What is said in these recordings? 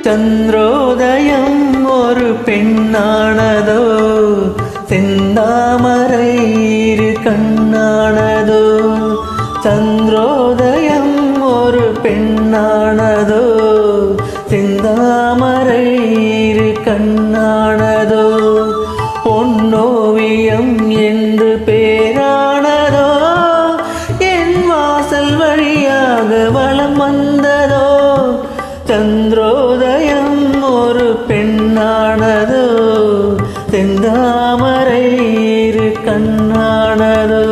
சந்திரோதயம் ஒரு பெண்ணானதோ, செந்தாமரை இரு கண்ணானதோ. சந்திரோதயம் ஒரு பெண்ணானதோ, செந்தாமரை இரு கண்ணானதோ. பொன்னோவியம் என்று பேரானதோ, என் வாசல் வழியாக வலம் வந்ததோ. சந்திரோதயம் ஒரு பெண்ணானதோ, செந்தாமரை இரு கண்ணானதோ.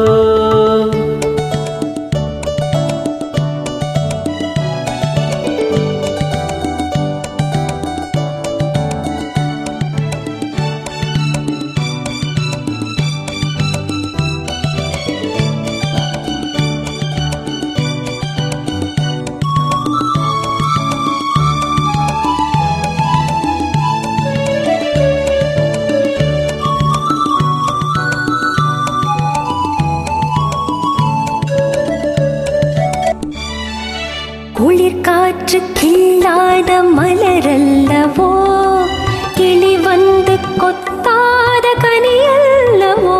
குளிர் காற்று கில்லாத மலரல்லவோ, கிளி வந்து கொத்தாத கனியல்லவோ.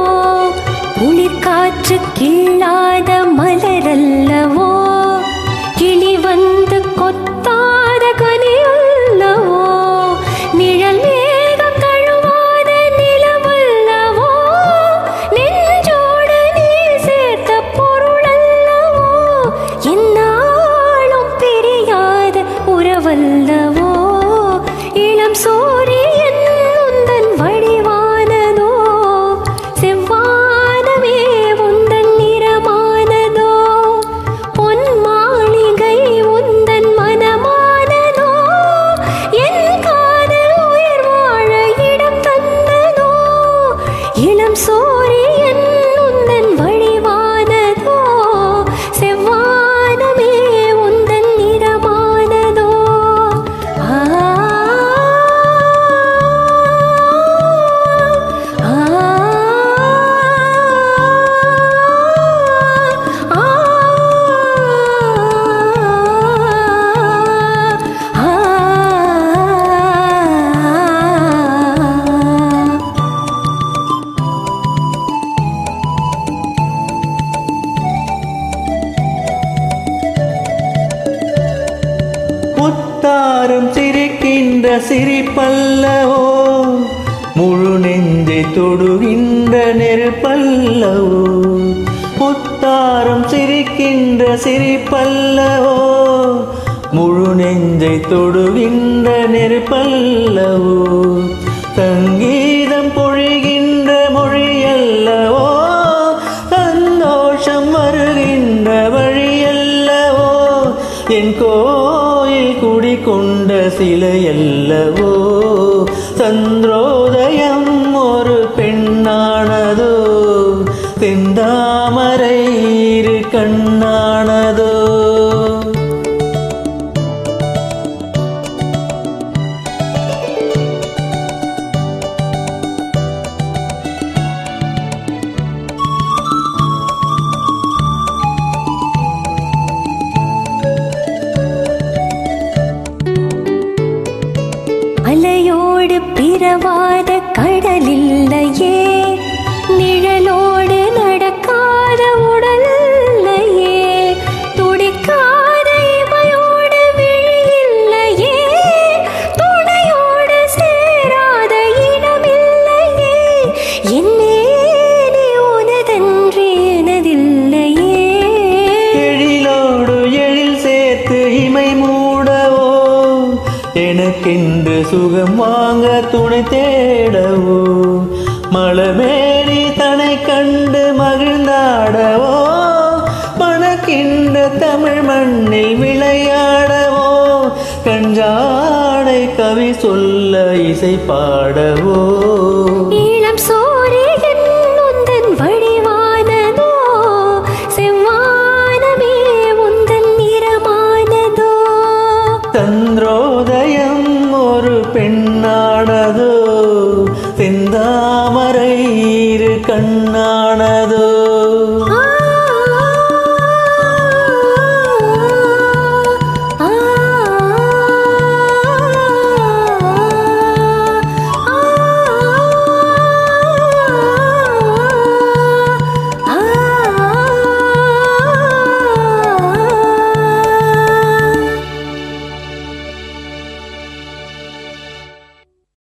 குளிர் காற்று கில்லாத மலரல்லவோ, கிளி வந்து கொத்தாத கனியல்லவோ. நிழல் மேகம் தழுவாத நிலவல்லவோ, நெஞ்சோடு நீ சேர்த்த பொருளல்லவோ. உறவல்லவோ, இளம் சூரியன் உந்தன் வடிவானதோ, செவ்வானமே உந்தன் நிறமானதோ. பொன் மாளிகை உந்தன் மனமானதோ, என் காதல் உயிர் வாழ இடம் தந்ததோ. இளம் சூரியன் உந்தன் வடிவானதோ, செவ்வானமே உந்தன் நிறமானதோ. முத்தாரம் சிரிக்கின்ற சிரிப்பல்லவோ, முழு நெஞ்சை தொடுகின்ற நெருப்பல்லவோ. முத்தாரம் சிரிக்கின்ற சிரிப்பல்லவோ, முழு நெஞ்சை தொடுகின்ற நெருப்பல்லவோ. சங்கீதம் பொழிகின்ற மொழியல்லவோ, சந்தோஷம் வருகின்ற வழியல்லவோ. என் கோயில் குடிகொண்ட சிலையல்லவோ. சந்திரோதயம் ஒரு பெண்ணானதோ, செந்தாமரை இரு கண்ணானதோ. அலையோடு பிறவாத கடலில்லையே, நிழலோடு நடக்காத உடல்லையே. துடிக்காத இமையோடு விழியில்லையே, துணையோடு சேராத இடமில்லையே. என்னே நீ உனதன்றி எனதில்லையே. எழிலோடு எழில் சேர்த்து இமை மூடவோ, எனக்கென்று சுகம் வாங்க துணை தேடவோ. மலமேனி தனை கண்டு மகிழ்ந்தாடவோ, மணக்கின்ற தமிழ் மண்ணில் விளையாடவோ. கஞ்சாடை கவி சொல்ல இசை பாடவோ. இளம் சூரியன் உந்தன் வடிவானதோ, செவ்வானமே உந்தன் நிறமானதோ. சந்திரோதயம் ஒரு பெண்ணா